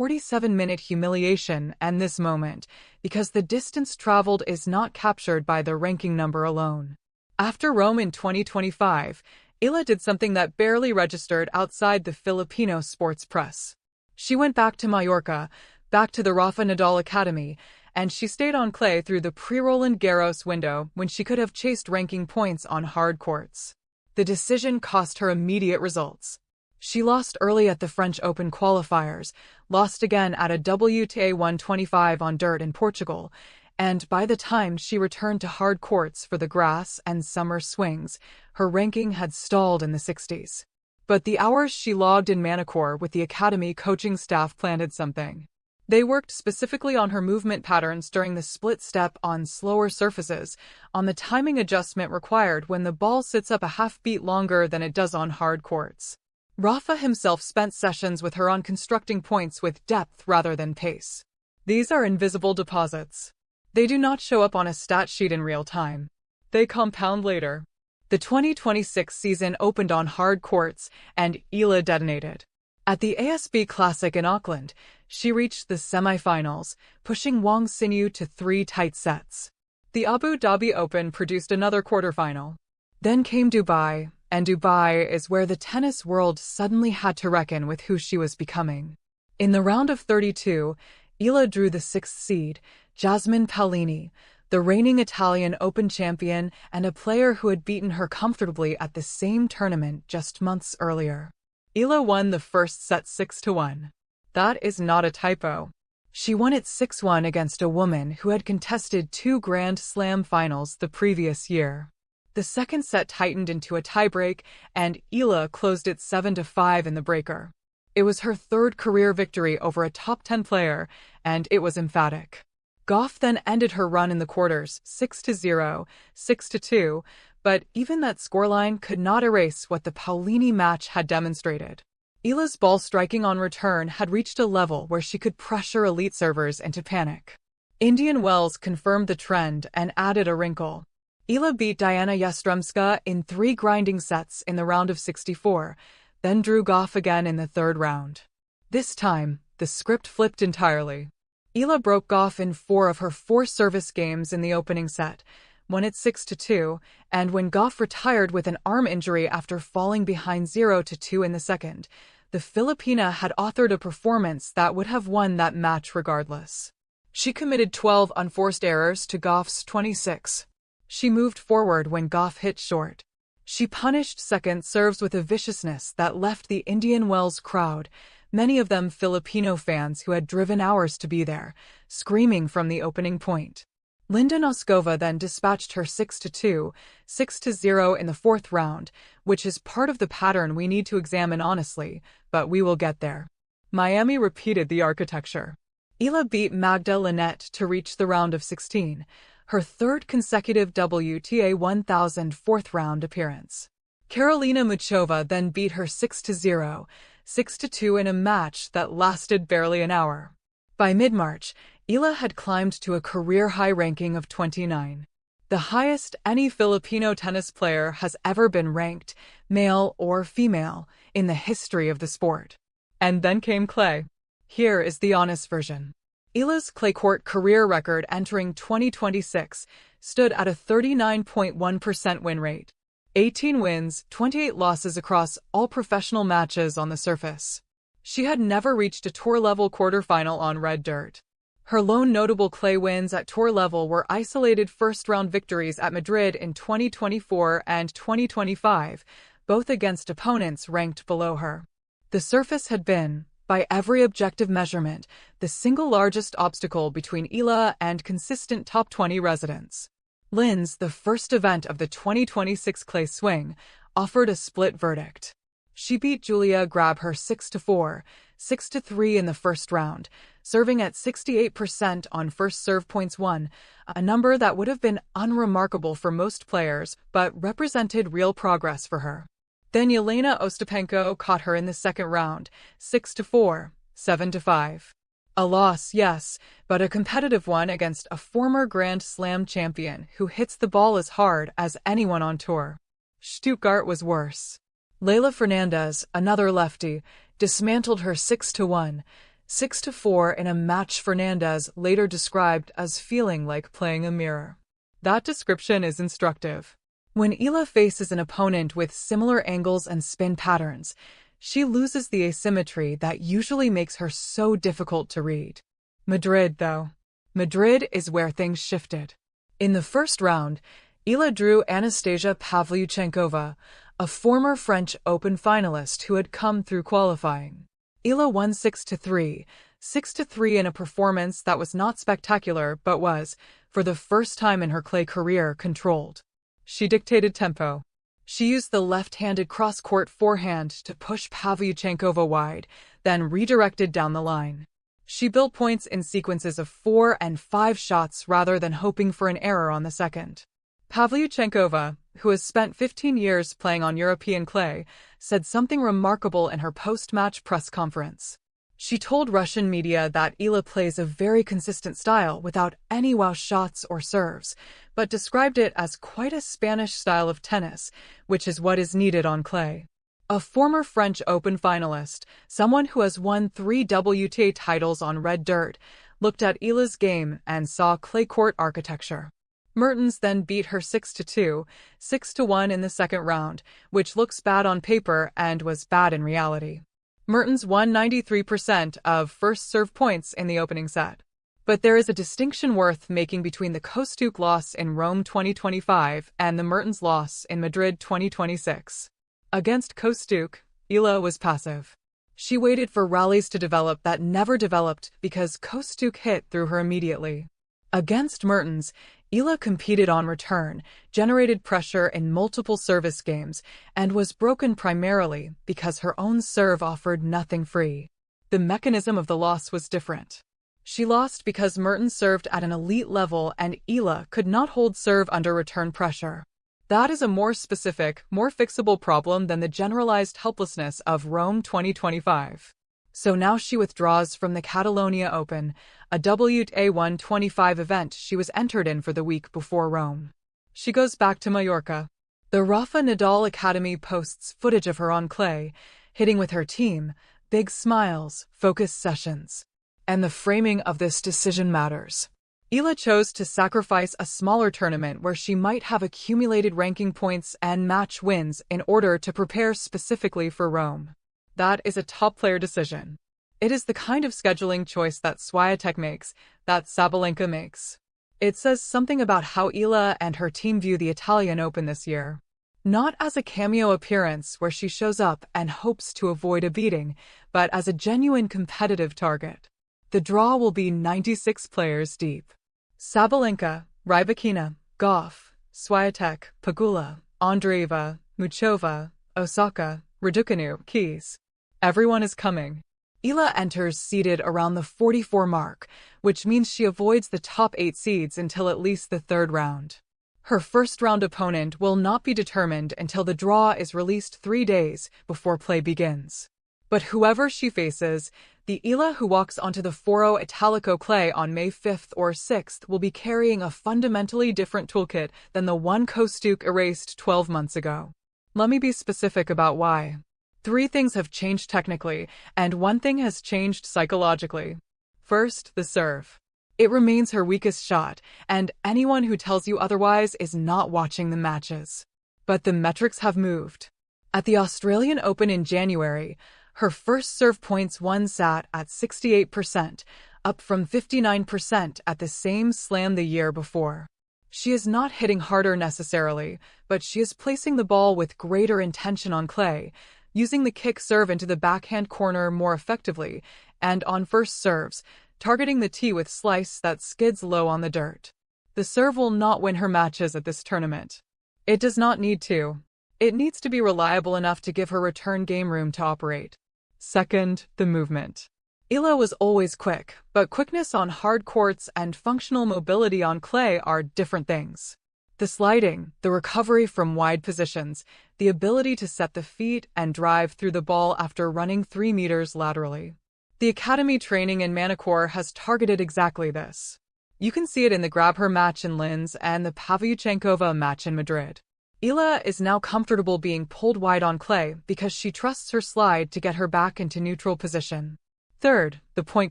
47-minute humiliation and this moment, because the distance traveled is not captured by the ranking number alone. After Rome in 2025, Eala did something that barely registered outside the Filipino sports press. She went back to Mallorca, back to the Rafa Nadal Academy, and she stayed on clay through the pre-Roland Garros window when she could have chased ranking points on hard courts. The decision cost her immediate results. She lost early at the French Open qualifiers, lost again at a WTA 125 on dirt in Portugal, and by the time she returned to hard courts for the grass and summer swings, her ranking had stalled in the 60s. But the hours she logged in Manacor with the academy coaching staff planted something. They worked specifically on her movement patterns during the split step on slower surfaces, on the timing adjustment required when the ball sits up a half beat longer than it does on hard courts. Rafa himself spent sessions with her on constructing points with depth rather than pace. These are invisible deposits. They do not show up on a stat sheet in real time. They compound later. The 2026 season opened on hard courts, and Eala detonated. At the ASB Classic in Auckland, she reached the semi-finals, pushing Wang Xinyu to 3 tight sets. The Abu Dhabi Open produced another quarterfinal. Then came Dubai, and Dubai is where the tennis world suddenly had to reckon with who she was becoming. In the round of 32, Eala drew the 6th seed, Jasmine Paolini, the reigning Italian Open champion and a player who had beaten her comfortably at the same tournament just months earlier. Eala won the first set 6-1. That is not a typo. She won it 6-1 against a woman who had contested 2 Grand Slam finals the previous year. The second set tightened into a tiebreak, and Eala closed it 7-5 in the breaker. It was her 3rd career victory over a top 10 player, and it was emphatic. Gauff then ended her run in the quarters 6-0, 6-2, but even that scoreline could not erase what the Paolini match had demonstrated. Eala's ball striking on return had reached a level where she could pressure elite servers into panic. Indian Wells confirmed the trend and added a wrinkle. Eala beat Diana Yastremska in 3 grinding sets in the round of 64, then drew Gauff again in the 3rd round. This time, the script flipped entirely. Eala broke Gauff in 4 of her 4 service games in the opening set, won it 6-2, and when Gauff retired with an arm injury after falling behind 0-2 in the second, the Filipina had authored a performance that would have won that match regardless. She committed 12 unforced errors to Gauff's 26. She moved forward when Gauff hit short. She punished second serves with a viciousness that left the Indian Wells crowd, many of them Filipino fans who had driven hours to be there, screaming from the opening point. Linda Noskova then dispatched her 6-2, 6-0 in the 4th round, which is part of the pattern we need to examine honestly, but we will get there. Miami repeated the architecture. Eala beat Magda Linette to reach the round of 16, her 3rd consecutive WTA 1000 4th round appearance. Karolina Muchova then beat her 6-0, 6-2 in a match that lasted barely an hour. By mid-March, Eala had climbed to a career-high ranking of 29, the highest any Filipino tennis player has ever been ranked, male or female, in the history of the sport. And then came clay. Here is the honest version. Eala's clay court career record entering 2026 stood at a 39.1% win rate. 18 wins, 28 losses across all professional matches on the surface. She had never reached a tour-level quarterfinal on red dirt. Her lone notable clay wins at tour level were isolated first-round victories at Madrid in 2024 and 2025, both against opponents ranked below her. The surface had been, by every objective measurement, the single largest obstacle between Eala and consistent top 20 residents. Linz, the first event of the 2026 clay swing, offered a split verdict. She beat Julia Grabher 6-4, 6-3 in the first round, serving at 68% on first serve points won, a number that would have been unremarkable for most players but represented real progress for her. Then Yelena Ostapenko caught her in the second round, 6-4, 7-5. A loss, yes, but a competitive one against a former Grand Slam champion who hits the ball as hard as anyone on tour. Stuttgart was worse. Leylah Fernandez, another lefty, dismantled her 6-1, 6-4 in a match Fernandez later described as feeling like playing a mirror. That description is instructive. When Eala faces an opponent with similar angles and spin patterns, she loses the asymmetry that usually makes her so difficult to read. Madrid, though. Madrid is where things shifted. In the first round, Eala drew Anastasia Pavlyuchenkova, a former French Open finalist who had come through qualifying. Eala won 6-3, 6-3 in a performance that was not spectacular but was, for the first time in her clay career, controlled. She dictated tempo. She used the left-handed cross-court forehand to push Pavlyuchenkova wide, then redirected down the line. She built points in sequences of 4 and 5 shots rather than hoping for an error on the second. Pavlyuchenkova, who has spent 15 years playing on European clay, said something remarkable in her post-match press conference. She told Russian media that Eala plays a very consistent style without any wow shots or serves, but described it as quite a Spanish style of tennis, which is what is needed on clay. A former French Open finalist, someone who has won 3 WTA titles on red dirt, looked at Eala's game and saw clay court architecture. Mertens then beat her 6-2, 6-1 in the second round, which looks bad on paper and was bad in reality. Mertens won 93% of first serve points in the opening set. But there is a distinction worth making between the Kostyuk loss in Rome 2025 and the Mertens loss in Madrid 2026. Against Kostyuk, Eala was passive. She waited for rallies to develop that never developed because Kostyuk hit through her immediately. Against Mertens, Eala competed on return, generated pressure in multiple service games, and was broken primarily because her own serve offered nothing free. The mechanism of the loss was different. She lost because Mertens served at an elite level and Eala could not hold serve under return pressure. That is a more specific, more fixable problem than the generalized helplessness of Rome 2025. So now she withdraws from the Catalonia Open, a WTA 125 event she was entered in for the week before Rome. She goes back to Mallorca. The Rafa Nadal Academy posts footage of her on clay, hitting with her team, big smiles, focused sessions. And the framing of this decision matters. Eala chose to sacrifice a smaller tournament where she might have accumulated ranking points and match wins in order to prepare specifically for Rome. That is a top-player decision. It is the kind of scheduling choice that Swiatek makes, that Sabalenka makes. It says something about how Eala and her team view the Italian Open this year. Not as a cameo appearance where she shows up and hopes to avoid a beating, but as a genuine competitive target. The draw will be 96 players deep. Sabalenka, Rybakina, Gauff, Swiatek, Pegula, Andreeva, Muchova, Osaka, Raducanu, Keys. Everyone is coming. Eala enters seeded around the 44 mark, which means she avoids the top 8 seeds until at least the third round. Her first-round opponent will not be determined until the draw is released 3 days before play begins. But whoever she faces, the Eala who walks onto the Foro Italico clay on May 5th or 6th will be carrying a fundamentally different toolkit than the one Kostyuk erased 12 months ago. Let me be specific about why. 3 things have changed technically, and 1 thing has changed psychologically. First, the serve. It remains her weakest shot, and anyone who tells you otherwise is not watching the matches. But the metrics have moved. At the Australian Open in January, her first serve points won sat at 68%, up from 59% at the same slam the year before. She is not hitting harder necessarily, but she is placing the ball with greater intention on clay, using the kick serve into the backhand corner more effectively, and on first serves, targeting the tee with slice that skids low on the dirt. The serve will not win her matches at this tournament. It does not need to. It needs to be reliable enough to give her return game room to operate. Second, the movement. Eala was always quick, but quickness on hard courts and functional mobility on clay are different things. The sliding, the recovery from wide positions, the ability to set the feet and drive through the ball after running 3 meters laterally. The academy training in Manicure has targeted exactly this. You can see it in the Grab Her match in Linz and the Pavlyuchenkova match in Madrid. Eala is now comfortable being pulled wide on clay because she trusts her slide to get her back into neutral position. Third, the point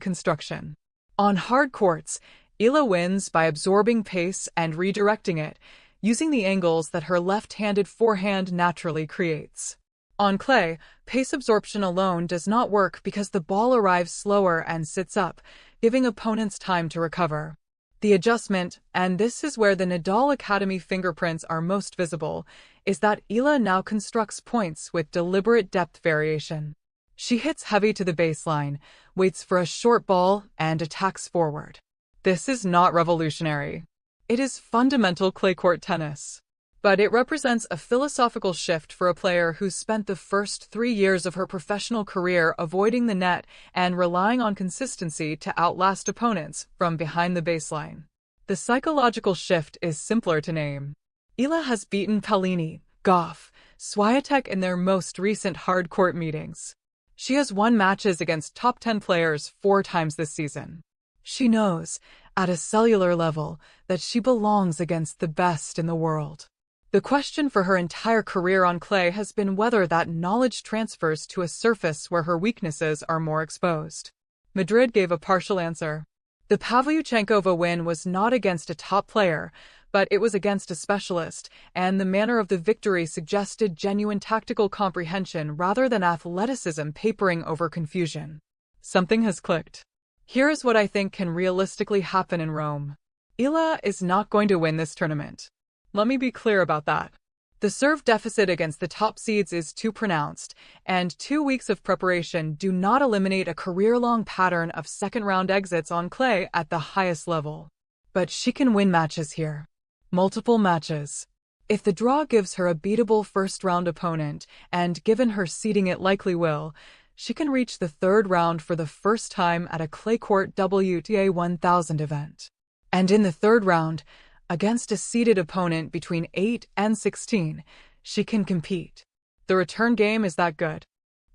construction. On hard courts, Eala wins by absorbing pace and redirecting it, using the angles that her left-handed forehand naturally creates. On clay, pace absorption alone does not work because the ball arrives slower and sits up, giving opponents time to recover. The adjustment, and this is where the Nadal Academy fingerprints are most visible, is that Eala now constructs points with deliberate depth variation. She hits heavy to the baseline, waits for a short ball, and attacks forward. This is not revolutionary. It is fundamental clay court tennis. But it represents a philosophical shift for a player who spent the first 3 years of her professional career avoiding the net and relying on consistency to outlast opponents from behind the baseline. The psychological shift is simpler to name. Eala has beaten Pellini, Goff, Swiatek in their most recent hard court meetings. She has won matches against top 10 players 4 times this season. She knows, at a cellular level, that she belongs against the best in the world. The question for her entire career on clay has been whether that knowledge transfers to a surface where her weaknesses are more exposed. Madrid gave a partial answer. The Pavlyuchenkova win was not against a top player, but it was against a specialist, and the manner of the victory suggested genuine tactical comprehension rather than athleticism papering over confusion. Something has clicked. Here is what I think can realistically happen in Rome. Eala is not going to win this tournament. Let me be clear about that. The serve deficit against the top seeds is too pronounced, and 2 weeks of preparation do not eliminate a career-long pattern of second-round exits on clay at the highest level. But she can win matches here. Multiple matches. If the draw gives her a beatable first-round opponent, and given her seeding it likely will, she can reach the third round for the first time at a clay court WTA 1000 event. And in the third round, against a seeded opponent between 8 and 16, she can compete. The return game is that good.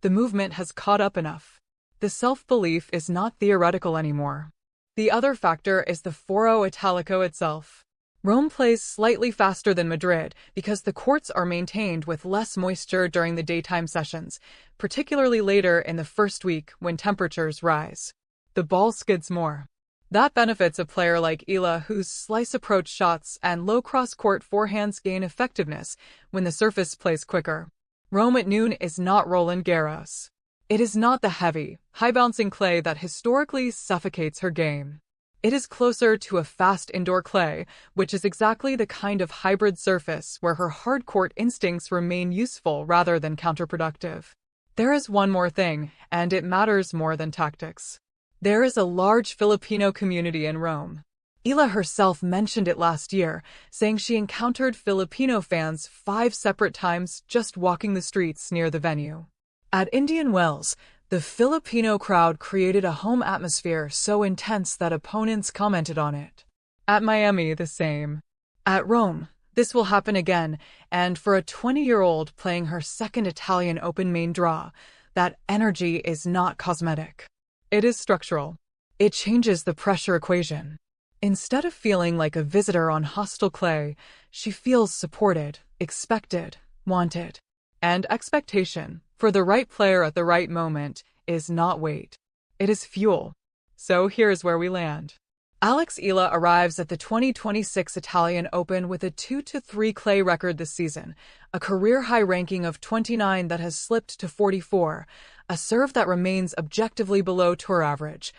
The movement has caught up enough. The self-belief is not theoretical anymore. The other factor is the Foro Italico itself. Rome plays slightly faster than Madrid because the courts are maintained with less moisture during the daytime sessions, particularly later in the first week when temperatures rise. The ball skids more. That benefits a player like Eala, whose slice approach shots and low cross-court forehands gain effectiveness when the surface plays quicker. Rome at noon is not Roland Garros. It is not the heavy, high-bouncing clay that historically suffocates her game. It is closer to a fast indoor clay, which is exactly the kind of hybrid surface where her hard court instincts remain useful rather than counterproductive. There is one more thing, and it matters more than tactics. There is a large Filipino community in Rome. Eala herself mentioned it last year, saying she encountered Filipino fans 5 separate times just walking the streets near the venue. At Indian Wells, the Filipino crowd created a home atmosphere so intense that opponents commented on it. At Miami, the same. At Rome, this will happen again, and for a 20-year-old playing her second Italian Open main draw, that energy is not cosmetic. It is structural. It changes the pressure equation. Instead of feeling like a visitor on hostile clay, she feels supported, expected, wanted. And expectation, for the right player at the right moment, is not weight. It is fuel. So here's where we land. Alex Eala arrives at the 2026 Italian Open with a 2-3 clay record this season, a career-high ranking of 29 that has slipped to 44, a serve that remains objectively below tour average,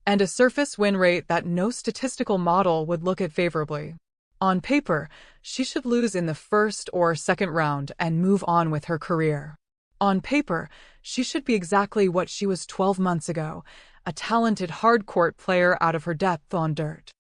and a surface win rate that no statistical model would look at favorably. On paper, she should lose in the first or second round and move on with her career. On paper, she should be exactly what she was 12 months ago, a talented hard court player out of her depth on dirt.